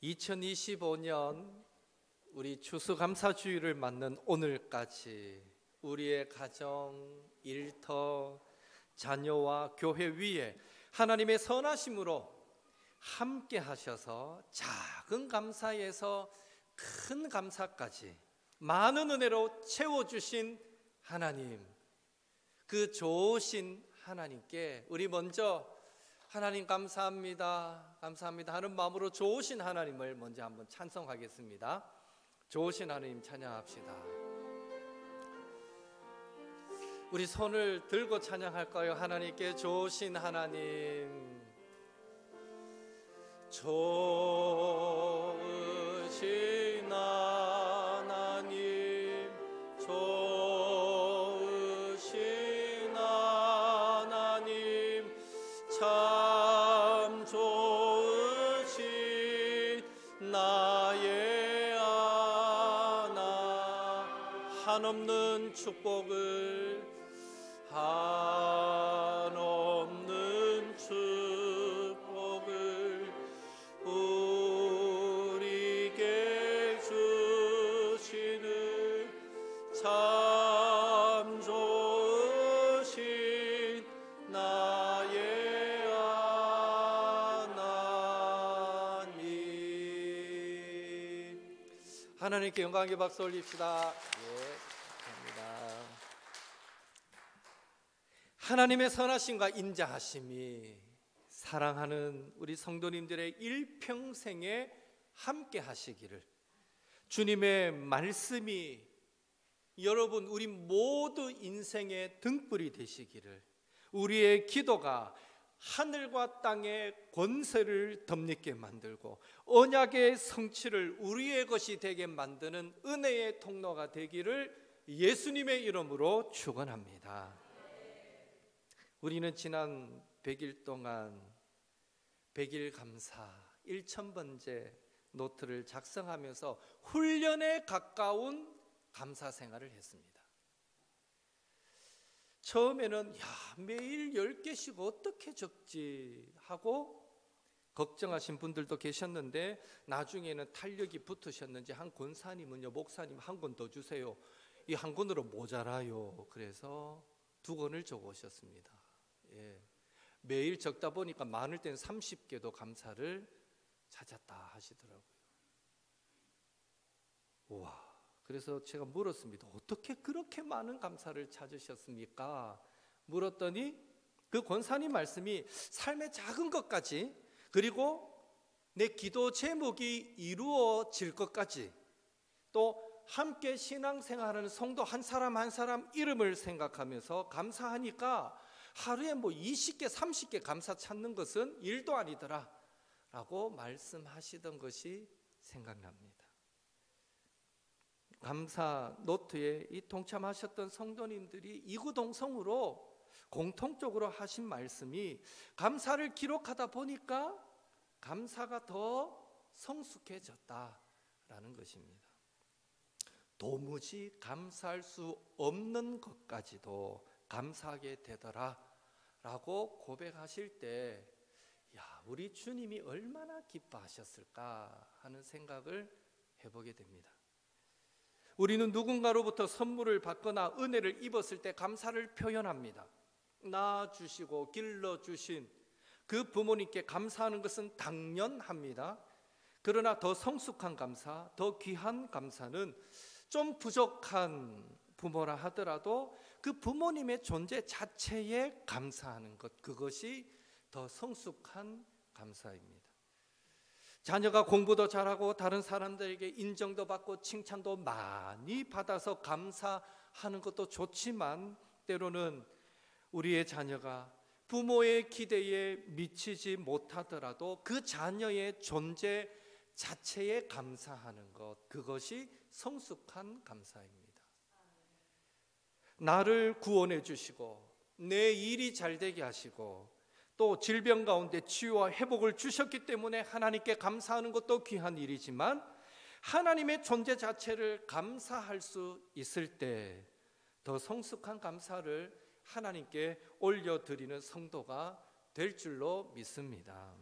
2025년 우리 추수감사주일을 맞는 오늘까지 우리의 가정, 일터, 자녀와 교회 위에 하나님의 선하심으로 함께 하셔서 작은 감사에서 큰 감사까지 많은 은혜로 채워주신 하나님, 그 좋으신 하나님께 우리 먼저 하나님 감사합니다, 감사합니다 하는 마음으로 좋으신 하나님을 먼저 한번 찬송하겠습니다. 좋으신 하나님 찬양합시다. 우리 손을 들고 찬양할까요? 하나님께 좋으신 하나님, 좋으신 하나님, 좋으신 하나님, 참 좋으신 나의 하나, 한없는 축복을, 한없는 축복을 우리에게 주시는 참 좋으신 나의 하나님. 하나님께 영광의 박수 올립시다. 하나님의 선하심과 인자하심이 사랑하는 우리 성도님들의 일평생에 함께 하시기를, 주님의 말씀이 여러분 우리 모두 인생의 등불이 되시기를, 우리의 기도가 하늘과 땅의 권세를 덧입게 만들고 언약의 성취를 우리의 것이 되게 만드는 은혜의 통로가 되기를 예수님의 이름으로 축원합니다. 우리는 지난 100일 동안 100일 감사 1000번째 노트를 작성하면서 훈련에 가까운 감사 생활을 했습니다. 처음에는 매일 10개씩 어떻게 적지 하고 걱정하신 분들도 계셨는데, 나중에는 탄력이 붙으셨는지 한 권사님은요, 목사님 한 권 더 주세요, 이 한 권으로 모자라요, 그래서 2권을 적어 오셨습니다. 매일 적다 보니까 많을 땐 30개도 감사를 찾았다 하시더라고요. 우와, 그래서 제가 물었습니다. 어떻게 그렇게 많은 감사를 찾으셨습니까? 물었더니 그 권사님 말씀이 삶의 작은 것까지, 그리고 내 기도 제목이 이루어질 것까지, 또 함께 신앙생활하는 성도 한 사람 한 사람 이름을 생각하면서 감사하니까 하루에 20개 30개 감사 찾는 것은 일도 아니더라 라고 말씀하시던 것이 생각납니다. 감사 노트에 이 동참하셨던 성도님들이 이구동성으로 공통적으로 하신 말씀이, 감사를 기록하다 보니까 감사가 더 성숙해졌다라는 것입니다. 도무지 감사할 수 없는 것까지도 감사하게 되더라 라고 고백하실 때, 우리 주님이 얼마나 기뻐하셨을까 하는 생각을 해보게 됩니다. 우리는 누군가로부터 선물을 받거나 은혜를 입었을 때 감사를 표현합니다. 낳아주시고 길러주신 그 부모님께 감사하는 것은 당연합니다. 그러나 더 성숙한 감사, 더 귀한 감사는 좀 부족한 부모라 하더라도 그 부모님의 존재 자체에 감사하는 것, 그것이 더 성숙한 감사입니다. 자녀가 공부도 잘하고 다른 사람들에게 인정도 받고 칭찬도 많이 받아서 감사하는 것도 좋지만, 때로는 우리의 자녀가 부모의 기대에 미치지 못하더라도 그 자녀의 존재 자체에 감사하는 것, 그것이 성숙한 감사입니다. 나를 구원해 주시고 내 일이 잘 되게 하시고 또 질병 가운데 치유와 회복을 주셨기 때문에 하나님께 감사하는 것도 귀한 일이지만, 하나님의 존재 자체를 감사할 수 있을 때 더 성숙한 감사를 하나님께 올려드리는 성도가 될 줄로 믿습니다.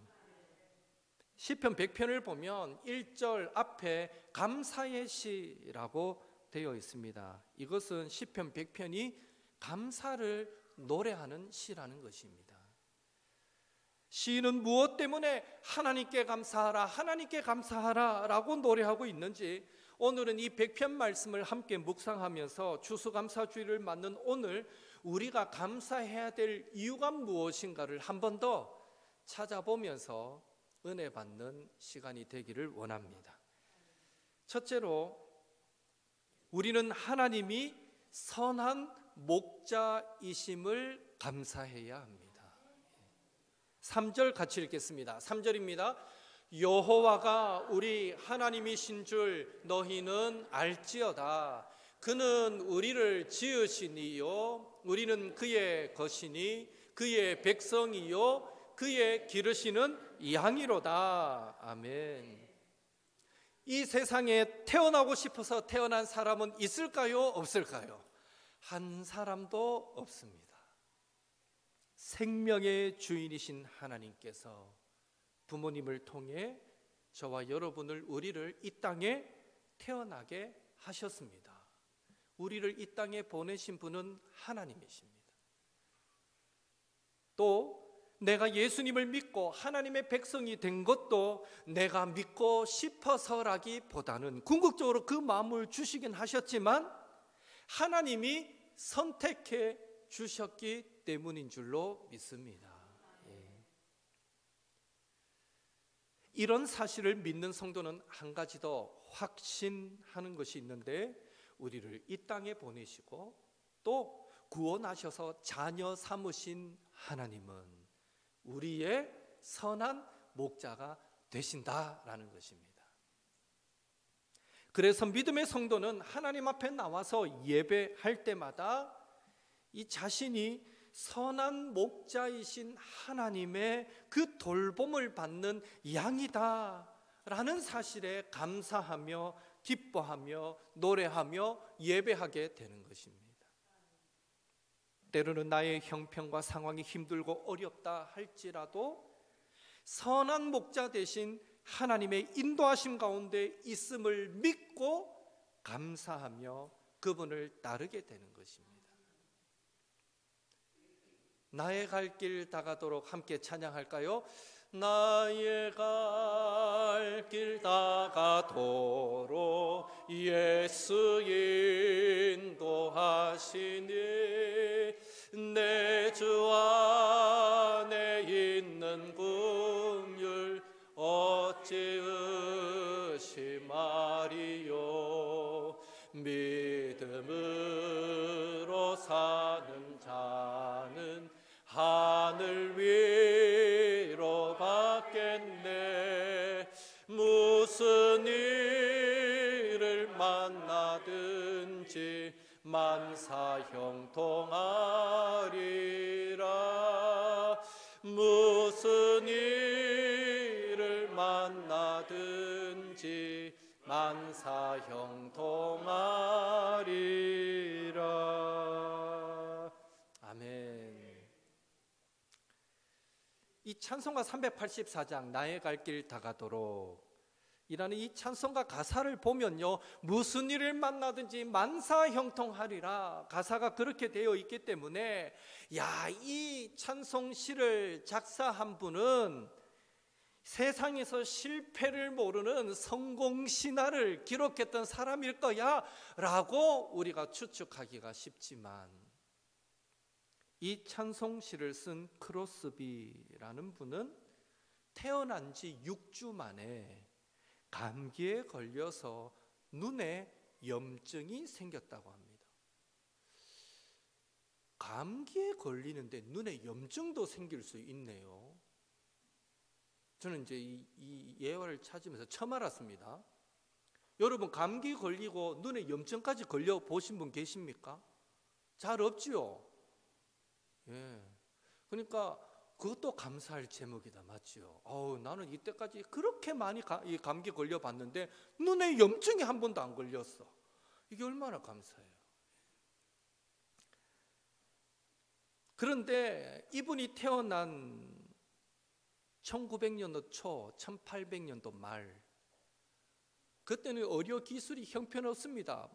시편 100편을 보면 1절 앞에 감사의 시라고 되어 있습니다. 이것은 시편 100편이 감사를 노래하는 시라는 것입니다. 시인은 무엇 때문에 하나님께 감사하라, 하나님께 감사하라 라고 노래하고 있는지, 오늘은 이 100편 말씀을 함께 묵상하면서 추수감사주의를 맞는 오늘 우리가 감사해야 될 이유가 무엇인가를 한 번 더 찾아보면서 은혜 받는 시간이 되기를 원합니다. 첫째로, 우리는 하나님이 선한 목자이심을 감사해야 합니다. 3절 같이 읽겠습니다. 3절입니다. 여호와가 우리 하나님이신 줄 너희는 알지어다. 그는 우리를 지으시니요 우리는 그의 것이니 그의 백성이요 그의 기르시는 양이로다. 아멘. 이 세상에 태어나고 싶어서 태어난 사람은 있을까요? 없을까요? 한 사람도 없습니다. 생명의 주인이신 하나님께서 부모님을 통해 저와 여러분을, 우리를 이 땅에 태어나게 하셨습니다. 우리를 이 땅에 보내신 분은 하나님이십니다. 또 내가 예수님을 믿고 하나님의 백성이 된 것도 내가 믿고 싶어서라기보다는 궁극적으로 그 마음을 주시긴 하셨지만 하나님이 선택해 주셨기 때문인 줄로 믿습니다. 이런 사실을 믿는 성도는 한 가지 더 확신하는 것이 있는데, 우리를 이 땅에 보내시고 또 구원하셔서 자녀 삼으신 하나님은 우리의 선한 목자가 되신다라는 것입니다. 그래서 믿음의 성도는 하나님 앞에 나와서 예배할 때마다 이 자신이 선한 목자이신 하나님의 그 돌봄을 받는 양이다 라는 사실에 감사하며 기뻐하며 노래하며 예배하게 되는 것입니다. 때로는 나의 형편과 상황이 힘들고 어렵다 할지라도 선한 목자 되신 하나님의 인도하심 가운데 있음을 믿고 감사하며 그분을 따르게 되는 것입니다. 나의 갈 길 다가도록 함께 찬양할까요? 나의 갈 길 다가도록 예수 인도하시니 내 주 안에 있는 긍휼 어찌 의심하리요. 믿음으로 사는 자는 하늘 위로 받겠네. 무슨 일을 만나든지 만사 형통하리라. 무슨 일을 만나든지 만사 형통하리라. 아멘. 이 찬송가 384장 나의 갈 길 다가도록 이라는 이 찬송가 가사를 보면요, 무슨 일을 만나든지 만사 형통하리라 가사가 그렇게 되어 있기 때문에, 이 찬송시를 작사한 분은 세상에서 실패를 모르는 성공 신화를 기록했던 사람일 거야 라고 우리가 추측하기가 쉽지만, 이 찬송시를 쓴 크로스비라는 분은 태어난 지 6주 만에 감기에 걸려서 눈에 염증이 생겼다고 합니다. 감기에 걸리는데 눈에 염증도 생길 수 있네요. 저는 이제 이 예화를 찾으면서 처음 알았습니다. 여러분, 감기 걸리고 눈에 염증까지 걸려 보신 분 계십니까? 잘 없지요. 그러니까 그것도 감사할 제목이다, 맞지요? 나는 이때까지 그렇게 많이 이 감기 걸려봤는데 눈에 염증이 한 번도 안 걸렸어. 이게 얼마나 감사해요. 그런데 이분이 태어난 1900년도 초, 1800년도 말, 그때는 의료 기술이 형편없습니다.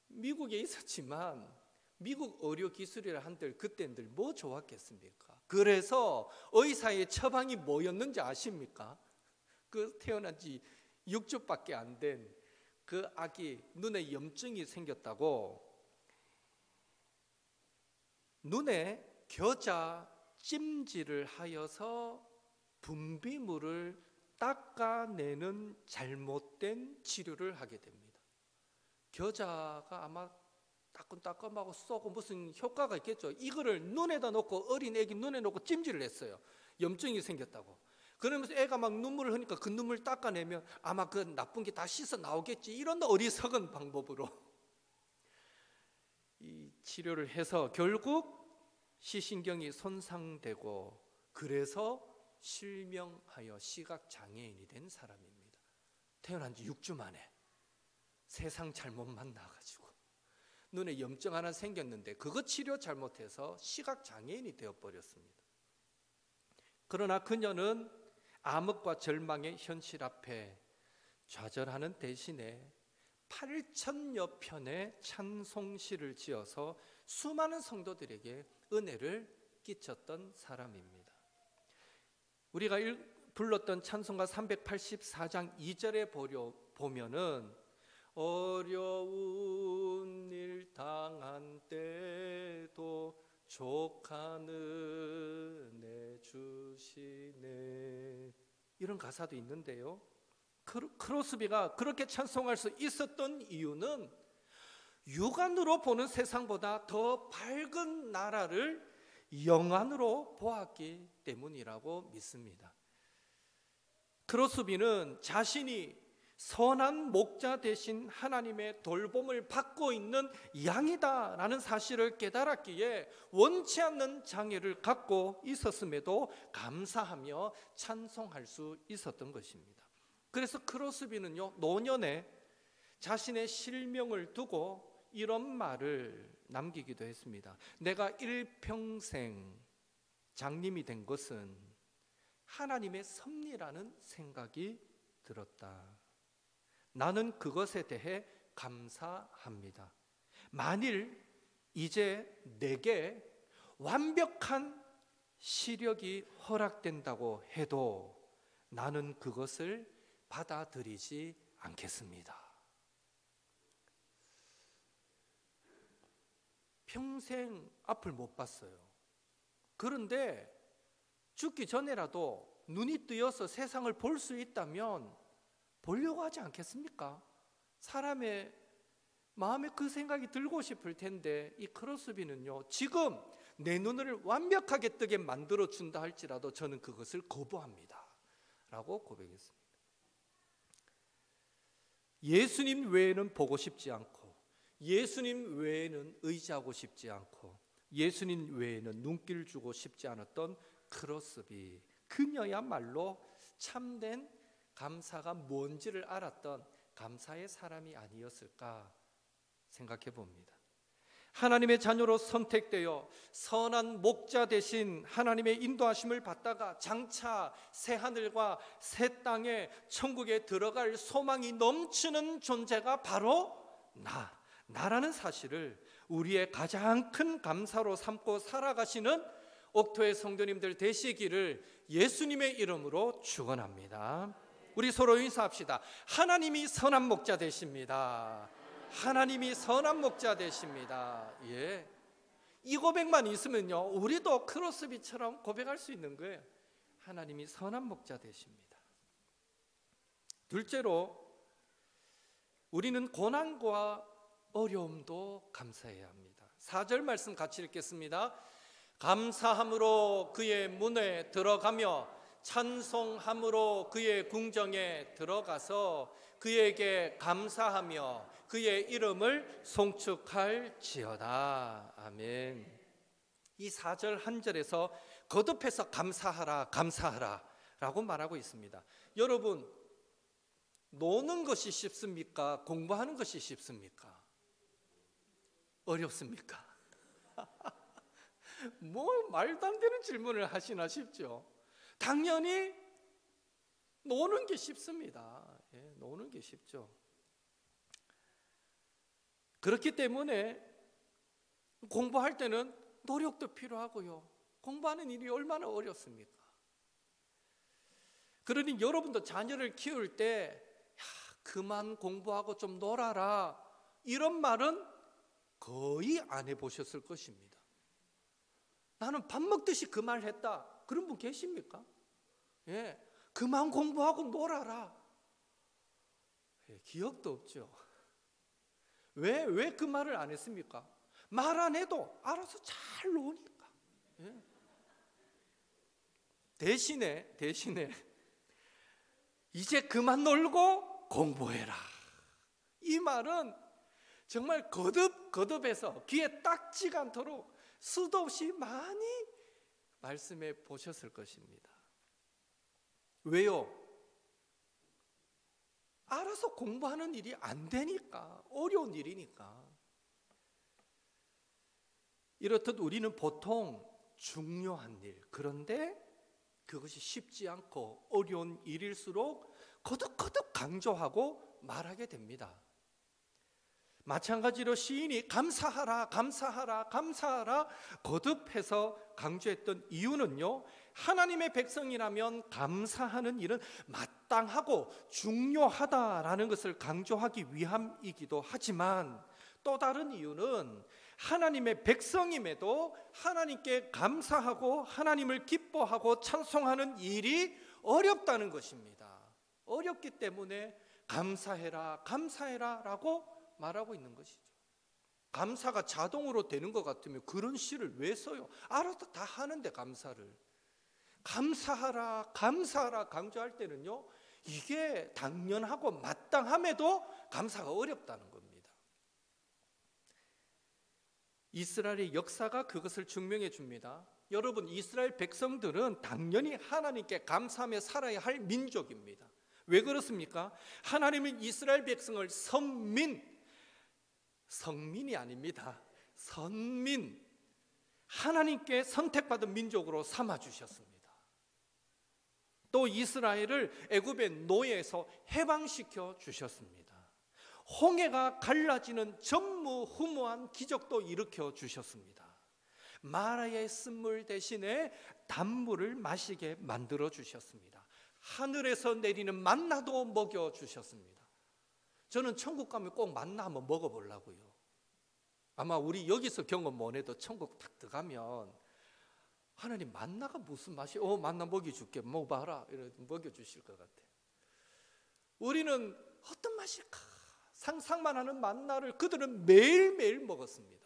미국에 있었지만 미국 의료 기술이라 한들 그때들 뭐 좋았겠습니까? 그래서 의사의 처방이 뭐였는지 아십니까? 그 태어난 지 6주밖에 안 된 그 아기 눈에 염증이 생겼다고 눈에 겨자 찜질을 하여서 분비물을 닦아내는 잘못된 치료를 하게 됩니다. 겨자가 아마 따끔따끔하고 쏘고 무슨 효과가 있겠죠. 이거를 눈에다 놓고 어린 애기 눈에 놓고 찜질을 했어요. 염증이 생겼다고. 그러면서 애가 막 눈물을 흘리니까 그 눈물 닦아내면 아마 그 나쁜 게 다 씻어 나오겠지. 이런 어리석은 방법으로 이 치료를 해서 결국 시신경이 손상되고 그래서 실명하여 시각장애인이 된 사람입니다. 태어난 지 6주 만에 세상 잘못 만나가지고 눈에 염증 하나 생겼는데 그거 치료 잘못해서 시각장애인이 되어버렸습니다. 그러나 그녀는 암흑과 절망의 현실 앞에 좌절하는 대신에 8,000여 편의 찬송시를 지어서 수많은 성도들에게 은혜를 끼쳤던 사람입니다. 우리가 불렀던 찬송가 384장 2절에 보면은 어려운 일 당한 때도 족한 은혜 주시네, 이런 가사도 있는데요. 크로스비가 그렇게 찬송할 수 있었던 이유는 육안으로 보는 세상보다 더 밝은 나라를 영안으로 보았기 때문이라고 믿습니다. 크로스비는 자신이 선한 목자 대신 하나님의 돌봄을 받고 있는 양이다라는 사실을 깨달았기에 원치 않는 장애를 갖고 있었음에도 감사하며 찬송할 수 있었던 것입니다. 그래서 크로스비는요, 노년에 자신의 실명을 두고 이런 말을 남기기도 했습니다. 내가 일평생 장님이 된 것은 하나님의 섭리라는 생각이 들었다. 나는 그것에 대해 감사합니다. 만일 이제 내게 완벽한 시력이 허락된다고 해도 나는 그것을 받아들이지 않겠습니다. 평생 앞을 못 봤어요. 그런데 죽기 전에라도 눈이 뜨여서 세상을 볼 수 있다면 보려고 하지 않겠습니까? 사람의 마음에 그 생각이 들고 싶을 텐데 이 크로스비는요, 지금 내 눈을 완벽하게 뜨게 만들어 준다 할지라도 저는 그것을 거부합니다 라고 고백했습니다. 예수님 외에는 보고 싶지 않고, 예수님 외에는 의지하고 싶지 않고, 예수님 외에는 눈길 주고 싶지 않았던 크로스비, 그녀야말로 참된 감사가 뭔지를 알았던 감사의 사람이 아니었을까 생각해 봅니다. 하나님의 자녀로 선택되어 선한 목자 대신 하나님의 인도하심을 받다가 장차 새 하늘과 새 땅에 천국에 들어갈 소망이 넘치는 존재가 바로 나라는 사실을 우리의 가장 큰 감사로 삼고 살아가시는 옥토의 성도님들 되시기를 예수님의 이름으로 축원합니다. 우리 서로 인사합시다. 하나님이 선한 목자 되십니다. 하나님이 선한 목자 되십니다. 예. 이 고백만 있으면요, 우리도 크로스비처럼 고백할 수 있는 거예요. 하나님이 선한 목자 되십니다. 둘째로, 우리는 고난과 어려움도 감사해야 합니다. 4절 말씀 같이 읽겠습니다. 감사함으로 그의 문에 들어가며 찬송함으로 그의 궁정에 들어가서 그에게 감사하며 그의 이름을 송축할지어다. 아멘. 이 4절 한 절에서 거듭해서 감사하라, 감사하라 라고 말하고 있습니다. 여러분, 노는 것이 쉽습니까? 공부하는 것이 쉽습니까? 어렵습니까? 뭐 말도 안 되는 질문을 하시나 싶죠. 당연히 노는 게 쉽습니다. 예, 노는 게 쉽죠. 그렇기 때문에 공부할 때는 노력도 필요하고요. 공부하는 일이 얼마나 어렵습니까? 그러니 여러분도 자녀를 키울 때 그만 공부하고 좀 놀아라 이런 말은 거의 안 해보셨을 것입니다. 나는 밥 먹듯이 그 말 했다. 그런 분 계십니까? 예, 그만 공부하고 놀아라. 예, 기억도 없죠. 왜 그 말을 안 했습니까? 말 안 해도 알아서 잘 노니까. 예. 대신에 이제 그만 놀고 공부해라. 이 말은 정말 거듭해서 귀에 딱지가 않도록 수도 없이 많이 말씀해 보셨을 것입니다. 왜요? 알아서 공부하는 일이 안 되니까, 어려운 일이니까. 이렇듯 우리는 보통 중요한 일, 그런데 그것이 쉽지 않고 어려운 일일수록 거듭거듭 강조하고 말하게 됩니다. 마찬가지로 시인이 감사하라, 감사하라, 감사하라 거듭해서 강조했던 이유는요, 하나님의 백성이라면 감사하는 일은 마땅하고 중요하다라는 것을 강조하기 위함이기도 하지만, 또 다른 이유는 하나님의 백성임에도 하나님께 감사하고 하나님을 기뻐하고 찬송하는 일이 어렵다는 것입니다. 어렵기 때문에 감사해라, 감사해라 라고 말하고 있는 것이죠. 감사가 자동으로 되는 것 같으면 그런 시를 왜 써요? 알아서 다 하는데 감사를. 감사하라, 감사하라 강조할 때는요, 이게 당연하고 마땅함에도 감사가 어렵다는 겁니다. 이스라엘의 역사가 그것을 증명해 줍니다. 여러분, 이스라엘 백성들은 당연히 하나님께 감사하며 살아야 할 민족입니다. 왜 그렇습니까? 하나님은 이스라엘 백성을 성민이 아닙니다. 선민, 하나님께 선택받은 민족으로 삼아주셨습니다. 또 이스라엘을 애굽의 노예에서 해방시켜 주셨습니다. 홍해가 갈라지는 전무후무한 기적도 일으켜 주셨습니다. 마라의 쓴물 대신에 단물을 마시게 만들어 주셨습니다. 하늘에서 내리는 만나도 먹여 주셨습니다. 저는 천국 가면 꼭 만나 한번 먹어보려고요. 아마 우리 여기서 경험 못 해도 천국 딱 들어가면 하나님 만나가 무슨 맛이? 만나 먹여줄게, 먹어봐라 이렇게 먹여주실 것 같아요. 우리는 어떤 맛일까 상상만 하는 만나를 그들은 매일매일 먹었습니다.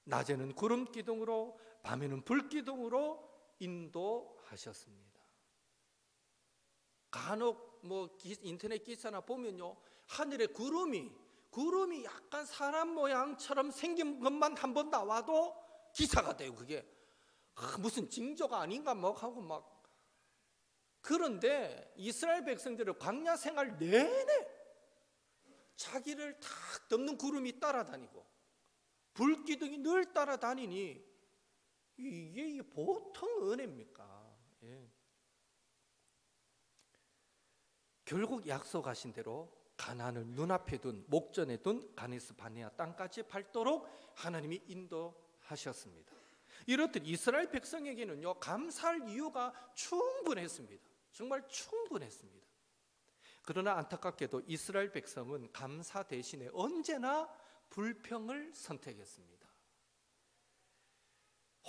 낮에는 구름 기둥으로, 밤에는 불 기둥으로 인도하셨습니다. 간혹 인터넷 기사나 보면요, 하늘에 구름이 약간 사람 모양처럼 생긴 것만 한번 나와도 기사가 돼요. 그게 무슨 징조가 아닌가 하고 막. 그런데 이스라엘 백성들은 광야 생활 내내 자기를 탁 덮는 구름이 따라다니고 불기둥이 늘 따라다니니 이게 보통 은혜입니까? 예. 결국 약속하신 대로 가나안을 눈앞에 둔, 목전에 둔 가데스 바네아 땅까지 밟도록 하나님이 인도하셨습니다. 이렇듯 이스라엘 백성에게는요, 감사할 이유가 충분했습니다. 정말 충분했습니다. 그러나 안타깝게도 이스라엘 백성은 감사 대신에 언제나 불평을 선택했습니다.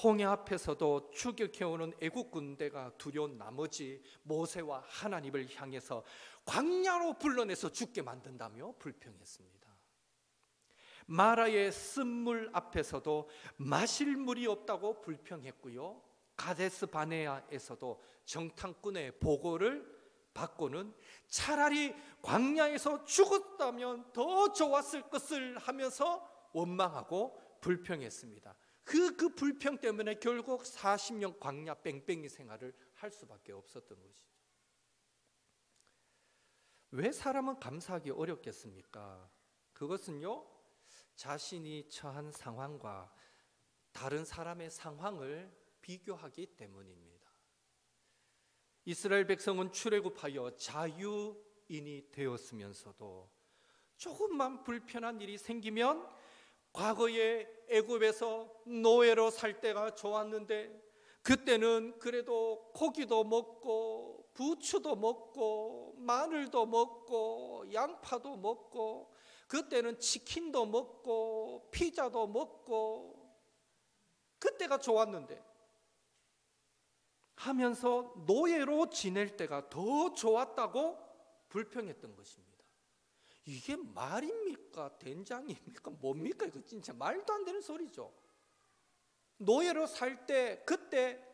홍해 앞에서도 추격해오는 애국 군대가 두려운 나머지 모세와 하나님을 향해서 광야로 불러내서 죽게 만든다며 불평했습니다. 마라의 쓴물 앞에서도 마실 물이 없다고 불평했고요, 가데스 바네아에서도 정탐꾼의 보고를 받고는 차라리 광야에서 죽었다면 더 좋았을 것을 하면서 원망하고 불평했습니다. 그 불평 때문에 결국 40년 광야 뺑뺑이 생활을 할 수밖에 없었던 것이죠. 왜 사람은 감사하기 어렵겠습니까? 그것은요, 자신이 처한 상황과 다른 사람의 상황을 비교하기 때문입니다. 이스라엘 백성은 출애굽하여 자유인이 되었으면서도 조금만 불편한 일이 생기면 과거에 애굽에서 노예로 살 때가 좋았는데 그때는 그래도 고기도 먹고 부추도 먹고 마늘도 먹고 양파도 먹고 그때는 치킨도 먹고 피자도 먹고 그때가 좋았는데 하면서 노예로 지낼 때가 더 좋았다고 불평했던 것입니다. 이게 말입니까? 된장입니까? 뭡니까? 이거 진짜 말도 안 되는 소리죠. 노예로 살 때 그때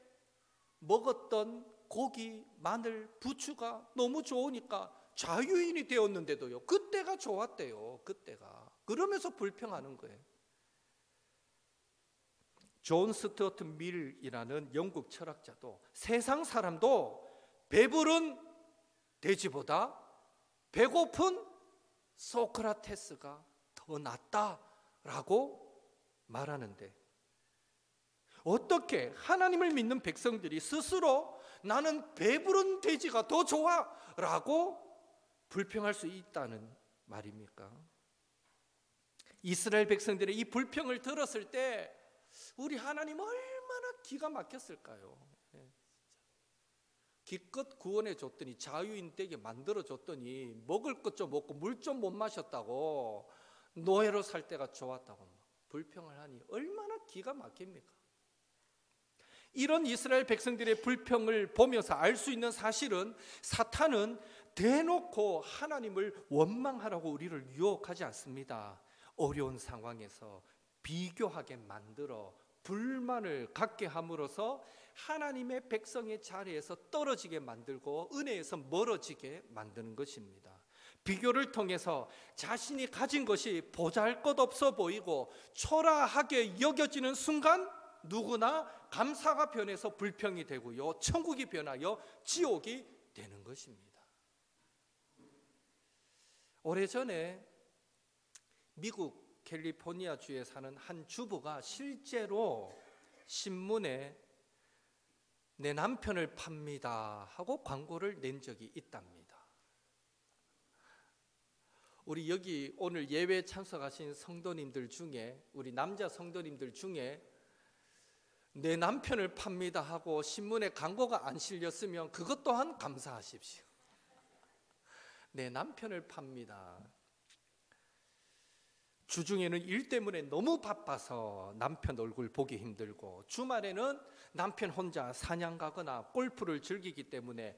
먹었던 고기, 마늘, 부추가 너무 좋으니까 자유인이 되었는데도요, 그때가 좋았대요. 그때가. 그러면서 불평하는 거예요. 존 스튜어트 밀이라는 영국 철학자도 세상 사람도 배부른 돼지보다 배고픈 소크라테스가 더 낫다라고 말하는데 어떻게 하나님을 믿는 백성들이 스스로 나는 배부른 돼지가 더 좋아라고 불평할 수 있다는 말입니까? 이스라엘 백성들의 이 불평을 들었을 때 우리 하나님 얼마나 기가 막혔을까요? 기껏 구원해 줬더니 자유인 되게 만들어 줬더니 먹을 것 좀 먹고 물 좀 못 마셨다고 노예로 살 때가 좋았다고 불평을 하니 얼마나 기가 막힙니까? 이런 이스라엘 백성들의 불평을 보면서 알 수 있는 사실은 사탄은 대놓고 하나님을 원망하라고 우리를 유혹하지 않습니다. 어려운 상황에서 비교하게 만들어 불만을 갖게 함으로써 하나님의 백성의 자리에서 떨어지게 만들고 은혜에서 멀어지게 만드는 것입니다. 비교를 통해서 자신이 가진 것이 보잘것없어 보이고 초라하게 여겨지는 순간 누구나 감사가 변해서 불평이 되고요, 천국이 변하여 지옥이 되는 것입니다. 오래전에 미국 캘리포니아 주에 사는 한 주부가 실제로 신문에 내 남편을 팝니다 하고 광고를 낸 적이 있답니다. 우리 여기 오늘 예배 참석하신 성도님들 중에, 우리 남자 성도님들 중에 내 남편을 팝니다 하고 신문에 광고가 안 실렸으면 그것 또한 감사하십시오. 내 남편을 팝니다. 주중에는 일 때문에 너무 바빠서 남편 얼굴 보기 힘들고 주말에는 남편 혼자 사냥 가거나 골프를 즐기기 때문에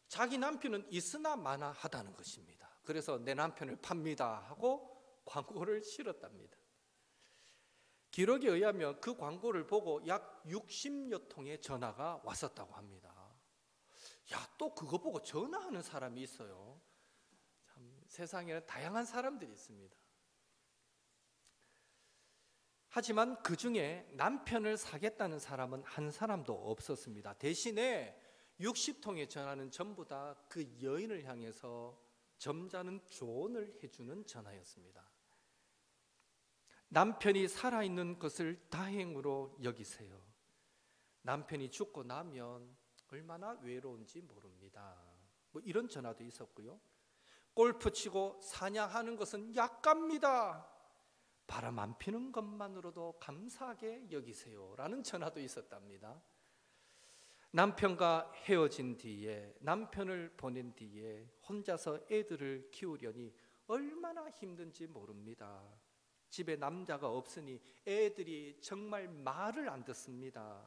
자기 남편은 있으나 마나 하다는 것입니다. 그래서 내 남편을 팝니다 하고 광고를 실었답니다. 기록에 의하면 그 광고를 보고 약 60여 통의 전화가 왔었다고 합니다. 야, 또 그거 보고 전화하는 사람이 있어요. 참 세상에는 다양한 사람들이 있습니다. 하지만 그 중에 남편을 사겠다는 사람은 한 사람도 없었습니다. 대신에 60통의 전화는 전부 다 그 여인을 향해서 점잖은 조언을 해주는 전화였습니다. 남편이 살아있는 것을 다행으로 여기세요. 남편이 죽고 나면 얼마나 외로운지 모릅니다. 뭐 이런 전화도 있었고요. 골프 치고 사냥하는 것은 약갑니다. 바람 안 피는 것만으로도 감사하게 여기세요 라는 전화도 있었답니다. 남편과 헤어진 뒤에, 남편을 보낸 뒤에 혼자서 애들을 키우려니 얼마나 힘든지 모릅니다. 집에 남자가 없으니 애들이 정말 말을 안 듣습니다.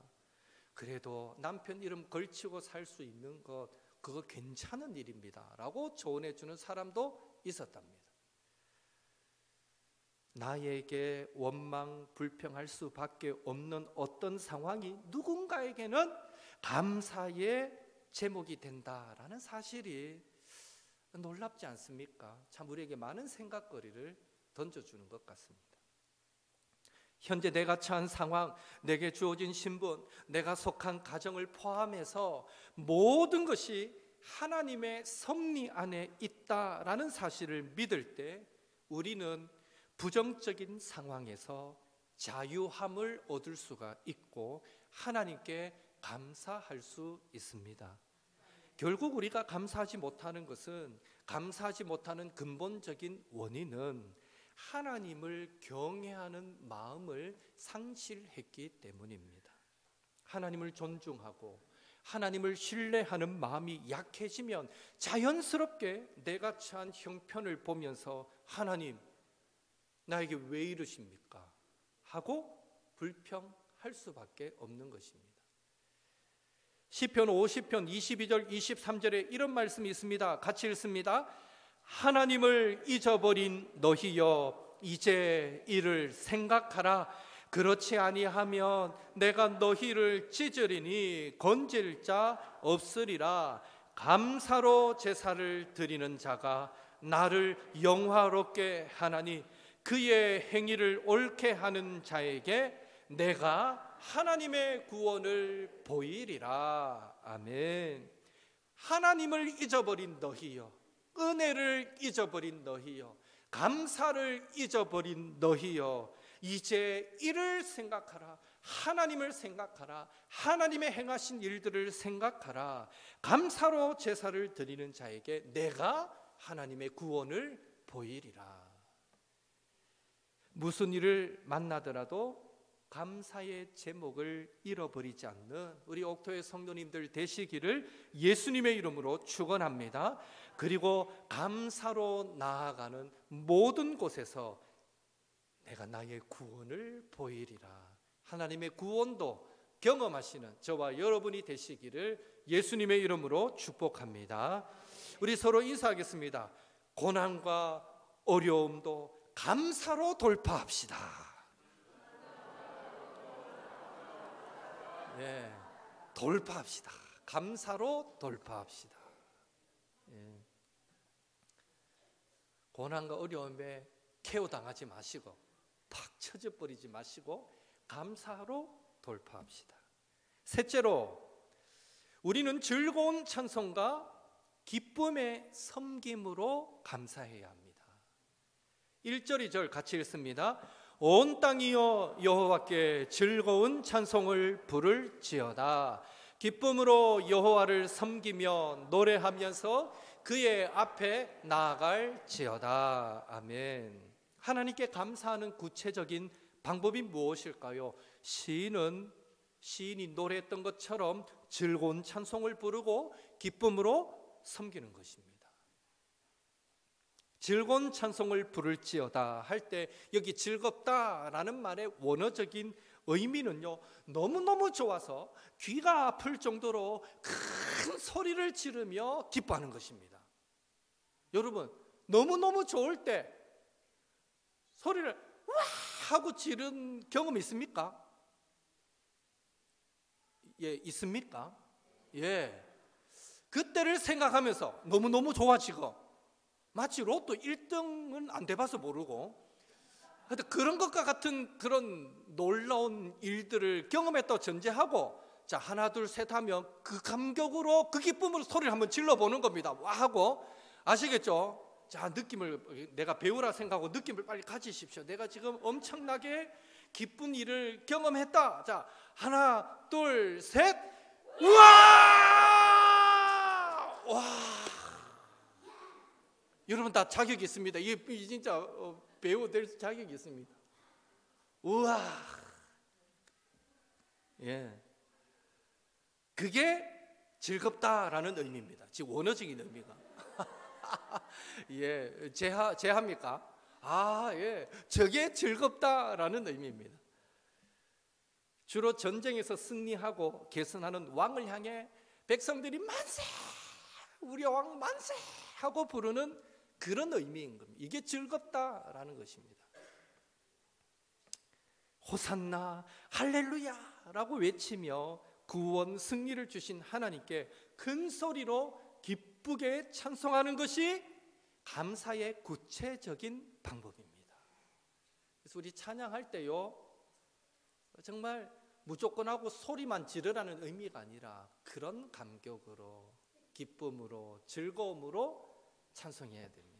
그래도 남편 이름 걸치고 살 수 있는 것, 그거 괜찮은 일입니다 라고 조언해 주는 사람도 있었답니다. 나에게 원망, 불평할 수밖에 없는 어떤 상황이 누군가에게는 감사의 제목이 된다라는 사실이 놀랍지 않습니까? 참 우리에게 많은 생각거리를 던져주는 것 같습니다. 현재 내가 처한 상황, 내게 주어진 신분, 내가 속한 가정을 포함해서 모든 것이 하나님의 섭리 안에 있다라는 사실을 믿을 때 우리는 부정적인 상황에서 자유함을 얻을 수가 있고 하나님께 감사할 수 있습니다. 결국 우리가 감사하지 못하는 것은, 감사하지 못하는 근본적인 원인은 하나님을 경외하는 마음을 상실했기 때문입니다. 하나님을 존중하고 하나님을 신뢰하는 마음이 약해지면 자연스럽게 내가 처한 형편을 보면서 하나님, 나에게 왜 이러십니까? 하고 불평할 수밖에 없는 것입니다. 시편 50편 22절 23절에 이런 말씀이 있습니다. 같이 읽습니다. 하나님을 잊어버린 너희여, 이제 이를 생각하라. 그렇지 아니하면 내가 너희를 찢으리니 건질 자 없으리라. 감사로 제사를 드리는 자가 나를 영화롭게 하나니 그의 행위를 옳게 하는 자에게 내가 하나님의 구원을 보이리라. 아멘. 하나님을 잊어버린 너희여, 은혜를 잊어버린 너희여, 감사를 잊어버린 너희여, 이제 이를 생각하라. 하나님을 생각하라. 하나님의 행하신 일들을 생각하라. 감사로 제사를 드리는 자에게 내가 하나님의 구원을 보이리라. 무슨 일을 만나더라도 감사의 제목을 잃어버리지 않는 우리 옥토의 성도님들 되시기를 예수님의 이름으로 축원합니다. 그리고 감사로 나아가는 모든 곳에서 내가 나의 구원을 보이리라. 하나님의 구원도 경험하시는 저와 여러분이 되시기를 예수님의 이름으로 축복합니다. 우리 서로 인사하겠습니다. 고난과 어려움도 감사로 돌파합시다. 예, 돌파합시다. 감사로 돌파합시다. 예. 고난과 어려움에 케어당하지 마시고 팍 쳐져버리지 마시고 감사로 돌파합시다. 셋째로, 우리는 즐거운 찬송과 기쁨의 섬김으로 감사해야 합니다. 1절 2절 같이 읽습니다. 온 땅이여 여호와께 즐거운 찬송을 부를지어다. 기쁨으로 여호와를 섬기며 노래하면서 그의 앞에 나아갈지어다. 아멘. 하나님께 감사하는 구체적인 방법이 무엇일까요? 시인이 노래했던 것처럼 즐거운 찬송을 부르고 기쁨으로 섬기는 것입니다. 즐거운 찬송을 부를지어다 할 때 여기 즐겁다라는 말의 원어적인 의미는요, 너무너무 좋아서 귀가 아플 정도로 큰 소리를 지르며 기뻐하는 것입니다. 여러분, 너무너무 좋을 때 소리를 와 하고 지른 경험 있습니까? 예, 있습니까? 예. 그때를 생각하면서 너무너무 좋아지고, 마치 로또 1등은 안 돼봐서 모르고, 하여튼 그런 것과 같은 그런 놀라운 일들을 경험했다고 전제하고, 자, 하나 둘 셋 하면 그 감격으로 그 기쁨으로 소리를 한번 질러보는 겁니다. 와 하고. 아시겠죠? 자, 느낌을, 내가 배우라 생각하고 느낌을 빨리 가지십시오. 내가 지금 엄청나게 기쁜 일을 경험했다. 자, 하나 둘 셋. 우와! 와! 여러분 다 자격이 있습니다. 이 진짜 배우 될 자격이 있습니다. 우와! 예, 그게 즐겁다라는 의미입니다. 지금 원어적인 의미가. 예, 제합니까? 아, 예, 저게 즐겁다라는 의미입니다. 주로 전쟁에서 승리하고 계승하는 왕을 향해 백성들이 만세, 우리 왕 만세 하고 부르는 그런 의미인 겁니다. 이게 즐겁다라는 것입니다. 호산나 할렐루야 라고 외치며 구원 승리를 주신 하나님께 큰 소리로 기쁘게 찬송하는 것이 감사의 구체적인 방법입니다. 그래서 우리 찬양할 때요, 정말 무조건 하고 소리만 지르라는 의미가 아니라 그런 감격으로, 기쁨으로, 즐거움으로 찬송해야 됩니다.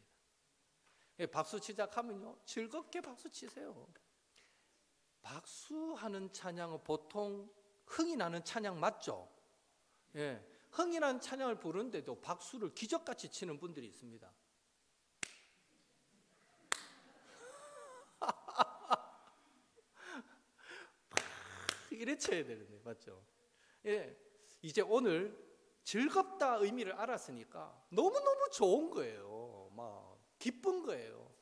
박수 시작하면요, 즐겁게 박수 치세요. 박수하는 찬양은 보통 흥이 나는 찬양 맞죠? 예, 흥이 나는 찬양을 부르는데도 박수를 기적같이 치는 분들이 있습니다. 이래 쳐야 되는데, 맞죠? 예, 이제 오늘 즐겁다 의미를 알았으니까 너무너무 좋은 거예요. 막 기쁜 거예요.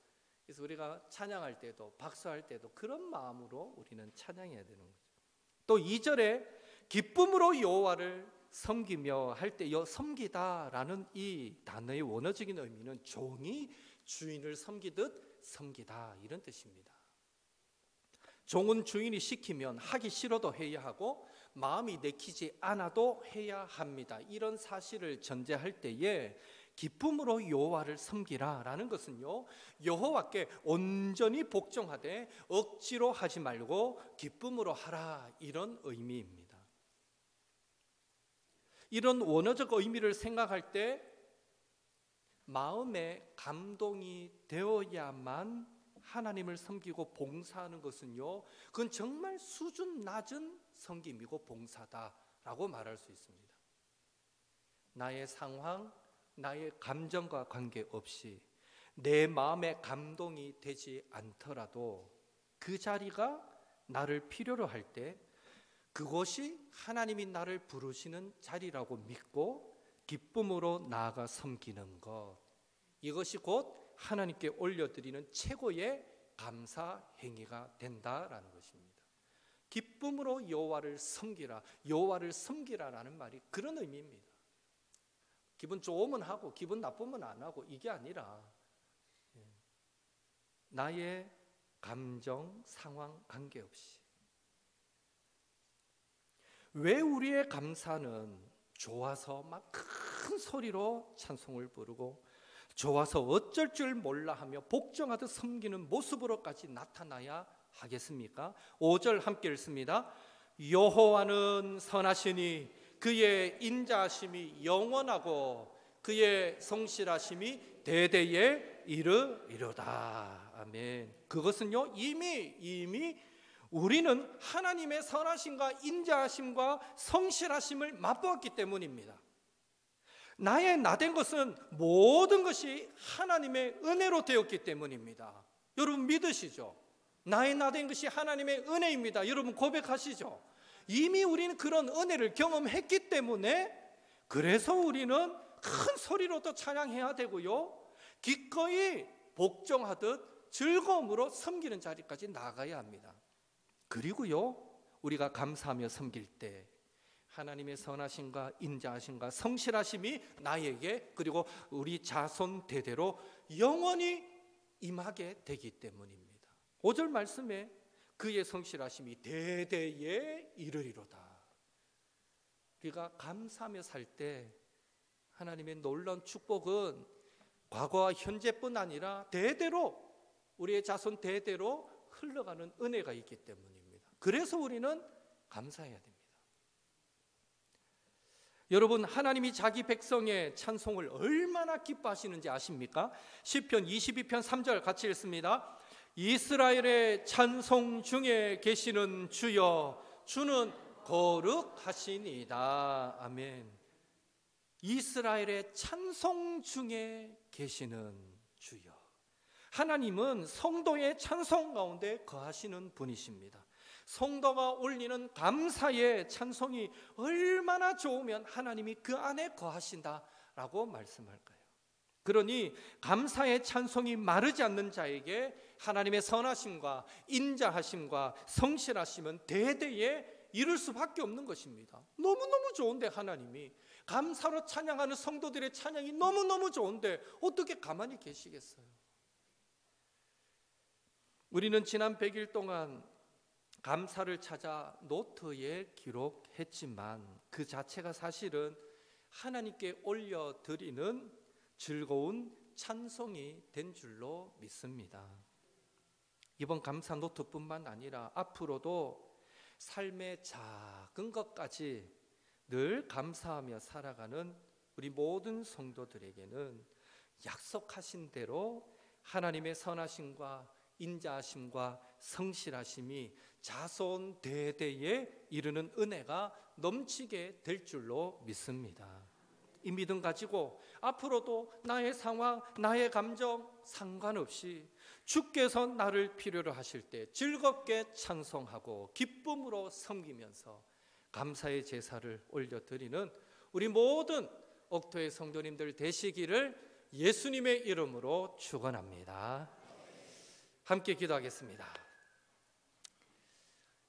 그래서 우리가 찬양할 때도 박수할 때도 그런 마음으로 우리는 찬양해야 되는 거죠. 또 2절에 기쁨으로 여호와를 섬기며 할 때 섬기다라는 이 단어의 원어적인 의미는 종이 주인을 섬기듯 섬기다 이런 뜻입니다. 종은 주인이 시키면 하기 싫어도 해야 하고 마음이 내키지 않아도 해야 합니다. 이런 사실을 전제할 때에 기쁨으로 여호와를 섬기라라는 것은요, 여호와께 온전히 복종하되 억지로 하지 말고 기쁨으로 하라 이런 의미입니다. 이런 원어적 의미를 생각할 때 마음에 감동이 되어야만 하나님을 섬기고 봉사하는 것은요, 그건 정말 수준 낮은 섬김이고 봉사다라고 말할 수 있습니다. 나의 상황, 나의 감정과 관계없이 내 마음에 감동이 되지 않더라도 그 자리가 나를 필요로 할 때 그것이 하나님이 나를 부르시는 자리라고 믿고 기쁨으로 나아가 섬기는 것, 이것이 곧 하나님께 올려드리는 최고의 감사 행위가 된다라는 것입니다. 기쁨으로 여호와를 섬기라, 여호와를 섬기라라는 말이 그런 의미입니다. 기분 좋으면 하고 기분 나쁘면 안 하고 이게 아니라 나의 감정, 상황 관계없이. 왜 우리의 감사는 좋아서 막 큰 소리로 찬송을 부르고 좋아서 어쩔 줄 몰라 하며 복종하듯 섬기는 모습으로까지 나타나야 하겠습니까? 5절 함께 읽습니다. 여호와는 선하시니 그의 인자하심이 영원하고 그의 성실하심이 대대에 이르리로다. 아멘. 그것은요, 이미 우리는 하나님의 선하심과 인자하심과 성실하심을 맛보았기 때문입니다. 나의 나된 것은 모든 것이 하나님의 은혜로 되었기 때문입니다. 여러분 믿으시죠? 나의 나된 것이 하나님의 은혜입니다. 여러분 고백하시죠? 이미 우리는 그런 은혜를 경험했기 때문에 그래서 우리는 큰 소리로도 찬양해야 되고요, 기꺼이 복종하듯 즐거움으로 섬기는 자리까지 나가야 합니다. 그리고요, 우리가 감사하며 섬길 때 하나님의 선하심과 인자하심과 성실하심이 나에게 그리고 우리 자손 대대로 영원히 임하게 되기 때문입니다. 5절 말씀에 그의 성실하심이 대대에 이르리로다. 우리가 감사하며 살 때 하나님의 놀라운 축복은 과거와 현재뿐 아니라 대대로 우리의 자손 대대로 흘러가는 은혜가 있기 때문입니다. 그래서 우리는 감사해야 됩니다. 여러분, 하나님이 자기 백성의 찬송을 얼마나 기뻐하시는지 아십니까? 시편 22편 3절 같이 읽습니다. 이스라엘의 찬송 중에 계시는 주여, 주는 거룩하시니이다. 아멘. 이스라엘의 찬송 중에 계시는 주여. 하나님은 성도의 찬송 가운데 거하시는 분이십니다. 성도가 올리는 감사의 찬송이 얼마나 좋으면 하나님이 그 안에 거하신다라고 말씀할까요? 그러니 감사의 찬송이 마르지 않는 자에게 하나님의 선하심과 인자하심과 성실하심은 대대에 이룰 수밖에 없는 것입니다. 너무너무 좋은데 하나님이 감사로 찬양하는 성도들의 찬양이 너무너무 좋은데 어떻게 가만히 계시겠어요? 우리는 지난 100일 동안 감사를 찾아 노트에 기록했지만 그 자체가 사실은 하나님께 올려드리는 즐거운 찬송이 된 줄로 믿습니다. 이번 감사 노트뿐만 아니라 앞으로도 삶의 작은 것까지 늘 감사하며 살아가는 우리 모든 성도들에게는 약속하신 대로 하나님의 선하심과 인자하심과 성실하심이 자손 대대에 이르는 은혜가 넘치게 될 줄로 믿습니다. 이 믿음 가지고 앞으로도 나의 상황, 나의 감정 상관없이 주께서 나를 필요로 하실 때 즐겁게 찬송하고 기쁨으로 섬기면서 감사의 제사를 올려드리는 우리 모든 옥토의 성도님들 되시기를 예수님의 이름으로 축원합니다. 함께 기도하겠습니다.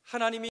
하나님이